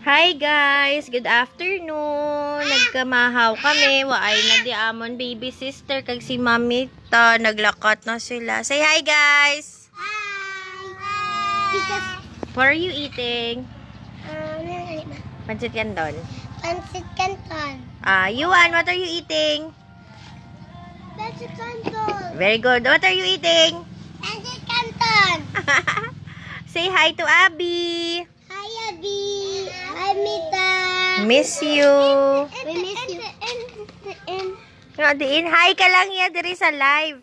Hi guys! Good afternoon! Nagkamahaw kami. Waay na di amon baby sister kag si mami ta. Naglakat na sila. Say hi guys! Hi! What are you eating? Pancit Canton. Pancit Canton. Yuan, what are you eating? Pancit Canton. Very good. What are you eating? Pancit Canton. Say hi to Abby! Hi, Abby. Hi, Mita. Miss you! We miss you. Nga diin, hi ka lang ya diri sa live.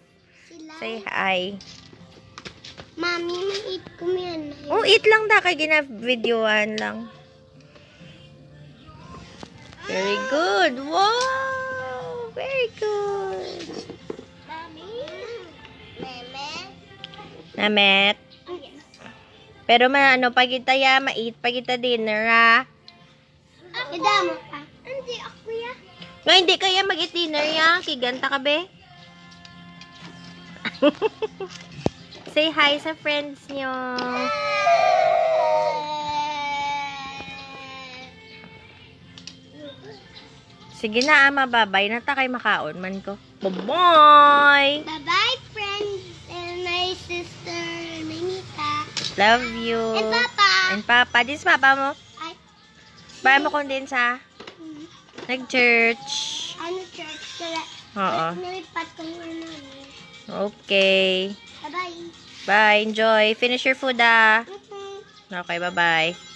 Say hi. Mami, may eat ko yan. Oh, eat lang da kay gina-videoan lang. Very good. Wow! Very good. Mami. Meme. Namet. Pero ano, pag kita ya, ma-eat, pag kita dinner, ha? Ida mo ka. Hindi, ako ya. No, hindi kaya mag-eat dinner, ya? Kiganta ka, be? Say hi sa friends nyo. Sige na, ama, babay na ta kay makaon man ko. Bye-bye! Bye-bye, friends. And my sister, my Mita. Love you. And Papa. And Papa. This Papa mo? Ay, Bye mo kondensa. Nag-church. ano church? Kaya, Oo. nalipat ko ano. Okay. Bye-bye. Bye. Enjoy. Finish your food, ah. Mhm. Okay, bye-bye.